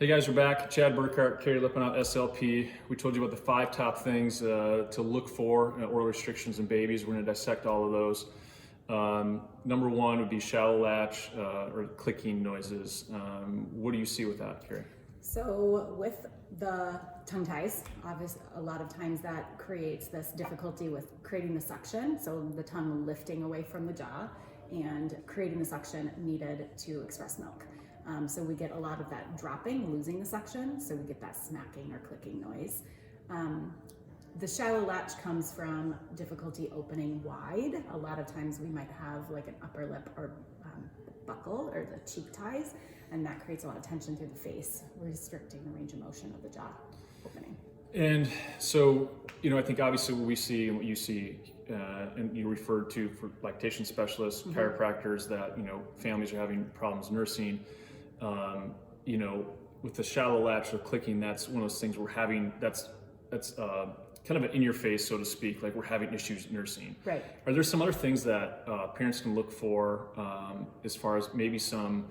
Hey guys, we're back. Chad Burkhart, Carrie Lippenot, SLP. We told you about the 5 top things to look for in oral restrictions in babies. We're going to dissect all of those. Number 1 would be shallow latch or clicking noises. What do you see with that, Carrie? So with the tongue ties, obviously a lot of times that creates this difficulty with creating the suction, so the tongue lifting away from the jaw and creating the suction needed to express milk. So we get a lot of that dropping, losing the suction, so we get that smacking or clicking noise. The shallow latch comes from difficulty opening wide. A lot of times we might have like an upper lip or buckle or the cheek ties, and that creates a lot of tension through the face, restricting the range of motion of the jaw opening. And so, I think obviously what we see and what you see, and you referred to for lactation specialists, chiropractors, that, families are having problems nursing. With the shallow latch or clicking, that's one of those things we're having, that's kind of an in your face, so to speak, like we're having issues nursing. Right. Are there some other things that parents can look for as far as maybe some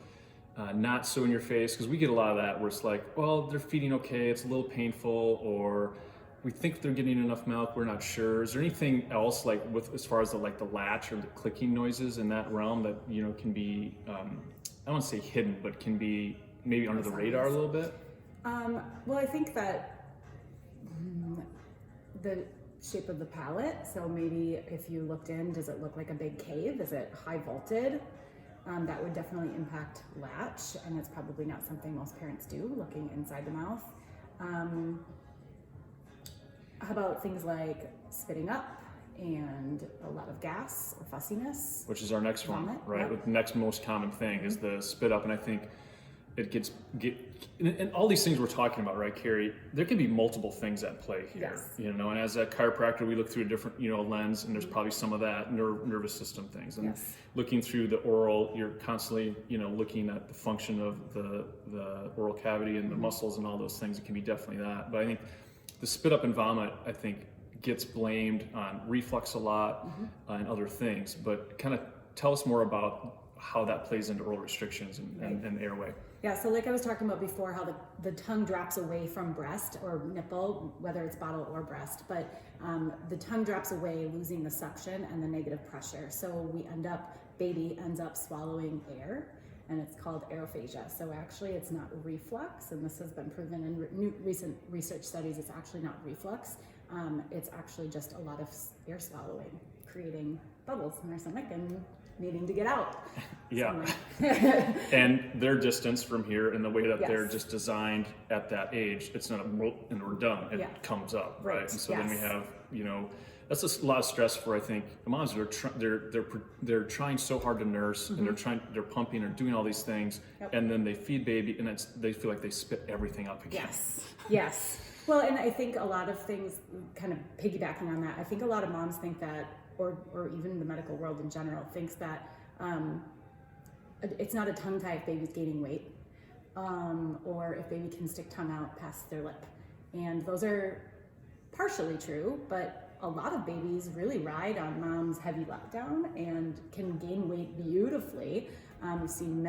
not so in your face? Because we get a lot of that where it's like, well, they're feeding okay, it's a little painful, or we think they're getting enough milk, we're not sure. Is there anything else like with as far as the latch or the clicking noises in that realm that can be I don't want to say hidden, but can be maybe under the radar a little bit? Well, I think that the shape of the palate, so maybe if you looked in, does it look like a big cave? Is it high vaulted? That would definitely impact latch, and it's probably not something most parents do, looking inside the mouth. How about things like spitting up and a lot of gas or fussiness? Which is our next one, Vomit, right? yep. The next most common thing is the spit up, and I think it and all these things we're talking about, right, Carrie? There can be multiple things at play here, Yes. And as a chiropractor, we look through a different, lens, and there's probably some of that nervous system things. And Yes. looking through the oral, you're constantly, looking at the function of the oral cavity and the muscles and all those things. It can be definitely that. But I think the spit up and vomit, I think, gets blamed on reflux a lot and other things. But kind of tell us more about how that plays into oral restrictions and airway. Yeah, so like I was talking about before, how the tongue drops away from breast or nipple, whether it's bottle or breast, but the tongue drops away, losing the suction and the negative pressure. So baby ends up swallowing air, and it's called aerophagia. So actually it's not reflux, and this has been proven in recent research studies, it's actually not reflux. It's actually just a lot of air swallowing, creating bubbles in our stomach and needing to get out. Yeah. And their distance from here and the way that they're Yes. just designed at that age, it's not and we're done. It comes up, right? Right. And so then we have, that's a lot of stress for, I think, the moms that they're trying so hard to nurse, and they're pumping and doing all these things, and then they feed baby, and they feel like they spit everything up again. Yes. Well, and I think a lot of things, kind of piggybacking on that, I think a lot of moms think that, or even the medical world in general, thinks that it's not a tongue tie if baby's gaining weight, or if baby can stick tongue out past their lip. And those are partially true, but a lot of babies really ride on mom's heavy letdown and can gain weight beautifully. I've seen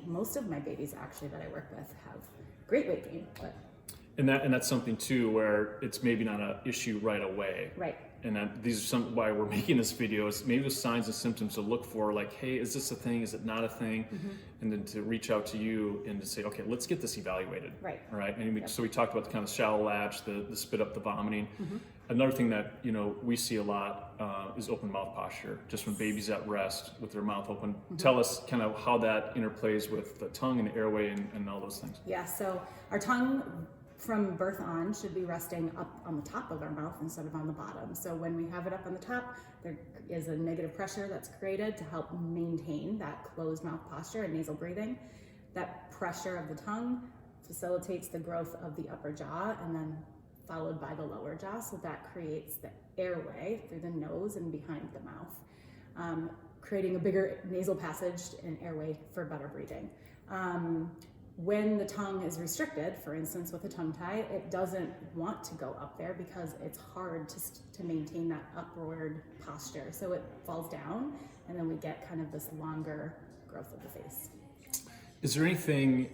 most of my babies actually that I work with have great weight gain. And that's something too where it's maybe not an issue right away. Right. And that these are why we're making this video, is maybe the signs and symptoms to look for, like, hey, is this a thing? Is it not a thing? And then to reach out to you and to say, okay, let's get this evaluated. Right. All right. And so we talked about the kind of shallow latch, the spit up, the vomiting. Another thing that we see a lot is open mouth posture. Just when baby's at rest with their mouth open. Tell us kind of how that interplays with the tongue and the airway and all those things. Yeah. So our tongue, from birth on, should be resting up on the top of our mouth instead of on the bottom. So when we have it up on the top, there is a negative pressure that's created to help maintain that closed mouth posture and nasal breathing. That pressure of the tongue facilitates the growth of the upper jaw, and then followed by the lower jaw. So that creates the airway through the nose and behind the mouth, creating a bigger nasal passage and airway for better breathing. When the tongue is restricted, for instance, with a tongue tie, it doesn't want to go up there because it's hard to maintain that upward posture. So it falls down, and then we get kind of this longer growth of the face. Is there anything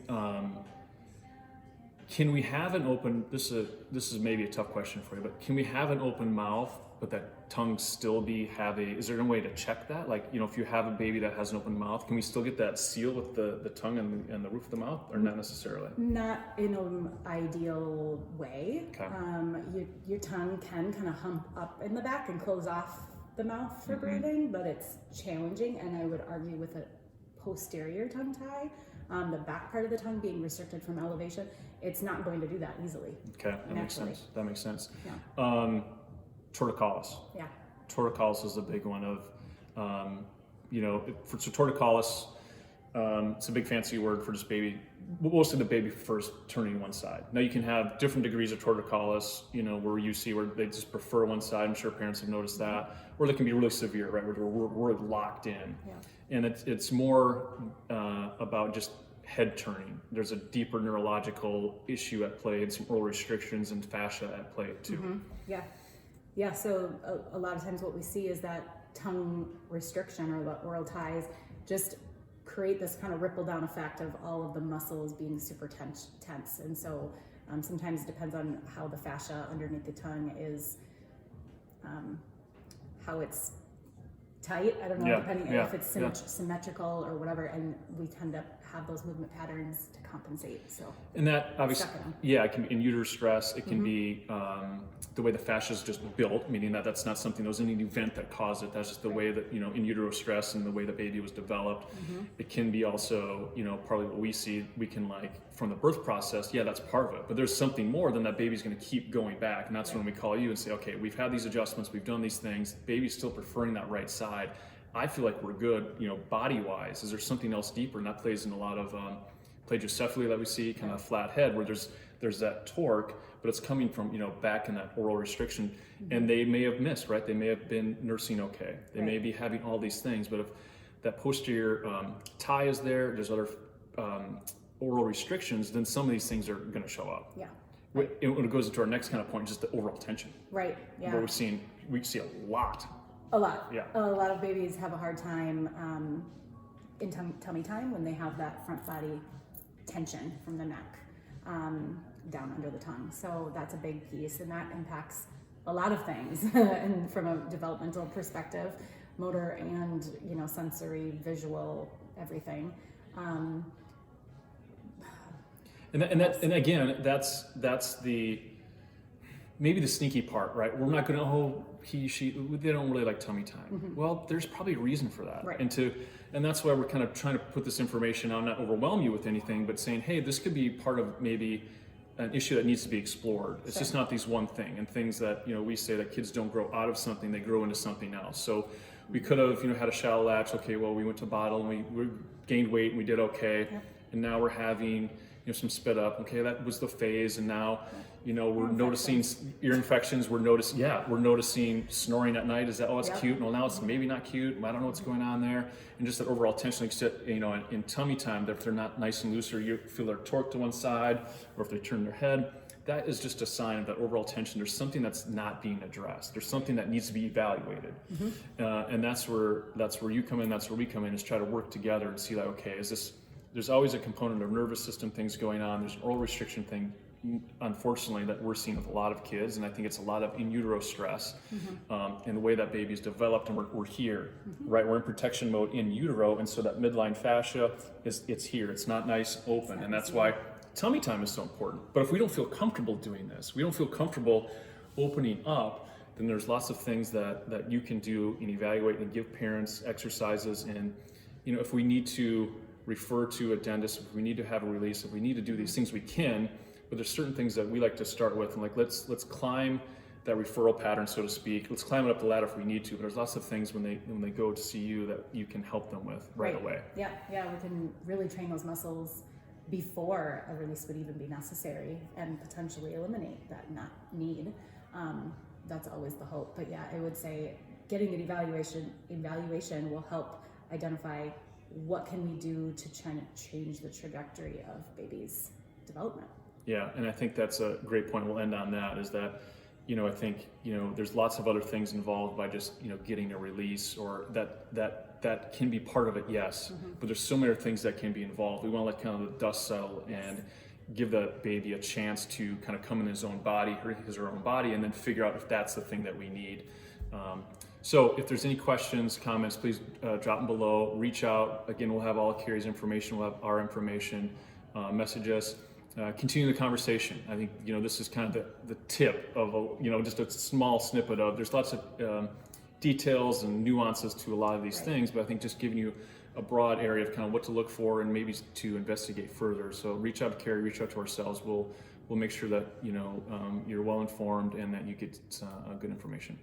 can we have an open, this is maybe a tough question for you, but can we have an open mouth, but that tongue still is there a way to check that? Like, if you have a baby that has an open mouth, can we still get that seal with the tongue and the roof of the mouth, or not necessarily? Not in an ideal way. Okay. Your tongue can kind of hump up in the back and close off the mouth for breathing, but it's challenging, and I would argue with a posterior tongue tie, the back part of the tongue being restricted from elevation, it's not going to do that easily. Okay, that makes sense. Yeah. Torticollis. Yeah. Torticollis is a big one of, so torticollis, it's a big fancy word for just baby, mostly the baby first turning one side. Now you can have different degrees of torticollis, where you see where they just prefer one side. I'm sure parents have noticed that, or they can be really severe, right? Where we're locked in. Yeah. And it's more about just head turning. There's a deeper neurological issue at play and some oral restrictions and fascia at play too. Mm-hmm. Yeah. Yeah, so a lot of times what we see is that tongue restriction or the oral ties just create this kind of ripple down effect of all of the muscles being super tense. And so sometimes it depends on how the fascia underneath the tongue is, how it's tight. I don't know, depending if it's symmetrical or whatever, and we tend to have those movement patterns to compensate. So, and that obviously, it can be in utero stress. It can be the way the fascia is just built, meaning that that's not something that was any event that caused it. That's just the way that in utero stress and the way the baby was developed. It can be also probably what we see. We can from the birth process. Yeah, that's part of it. But there's something more than that. Baby's going to keep going back, and that's when we call you and say, okay, we've had these adjustments. We've done these things. Baby's still preferring that right side. I feel like we're good, body-wise. Is there something else deeper? And that plays in a lot of plagiocephaly that we see, kind of flat head, where there's that torque, but it's coming from, back in that oral restriction. And they may have missed, right? They may have been nursing okay. They may be having all these things, but if that posterior tie is there, there's other oral restrictions, then some of these things are going to show up. Yeah. When it goes into our next kind of point, just the overall tension. Right, yeah. Where we see a lot. A lot. Yeah. A lot of babies have a hard time in tummy time when they have that front body tension from the neck down under the tongue. So that's a big piece, and that impacts a lot of things and from a developmental perspective, motor and sensory, visual, everything. And again, that's the maybe the sneaky part, right? We're not going to, they don't really like tummy time. Well, there's probably a reason for that. Right. And that's why we're kind of trying to put this information out, not overwhelm you with anything, but saying, hey, this could be part of maybe an issue that needs to be explored. It's just not these one thing, and things that, we say that kids don't grow out of something, they grow into something else. So we could have, had a shallow latch. Okay, well, we went to bottle and we gained weight and we did okay. Yep. And now we're having, some spit up. Okay, that was the phase, and now, we're noticing ear infections. We're noticing snoring at night. Is that, it's cute? Well, now it's maybe not cute. I don't know what's going on there. And just that overall tension, like you said, in tummy time, that if they're not nice and loose, or you feel they're torqued to one side, or if they turn their head, that is just a sign of that overall tension. There's something that's not being addressed. There's something that needs to be evaluated. And that's where you come in. That's where we come in, is try to work together and see, like, okay, there's always a component of nervous system things going on. There's an oral restriction thing, unfortunately, that we're seeing with a lot of kids, and I think it's a lot of in utero stress, and the way that baby's developed, and we're here, right? We're in protection mode in utero, and so that midline fascia it's here. It's not nice open, and that's why tummy time is so important. But if we don't feel comfortable doing this, we don't feel comfortable opening up, then there's lots of things that you can do and evaluate and give parents exercises, and if we need to refer to a dentist, if we need to have a release, if we need to do these things, we can. But there's certain things that we like to start with, and let's climb that referral pattern, so to speak. Let's climb it up the ladder if we need to. But there's lots of things when they go to see you that you can help them with right away. Yeah, we can really train those muscles before a release would even be necessary, and potentially eliminate that need. That's always the hope. But yeah, I would say getting an evaluation will help identify what can we do to try to change the trajectory of baby's development. Yeah, and I think that's a great point. We'll end on that, is that, I think, there's lots of other things involved by just, getting a release, or that can be part of it, yes. But there's so many other things that can be involved. We want to let kind of the dust settle and give the baby a chance to kind of come in his own body, his or her own body, and then figure out if that's the thing that we need. So if there's any questions, comments, please drop them below. Reach out. Again, we'll have all of Carrie's information. We'll have our information. Message us. Continue the conversation. I think, this is kind of the tip of, just a small snippet of, there's lots of details and nuances to a lot of these things, but I think just giving you a broad area of kind of what to look for and maybe to investigate further. So reach out to Carrie, reach out to ourselves. We'll make sure that, you're well informed and that you get good information.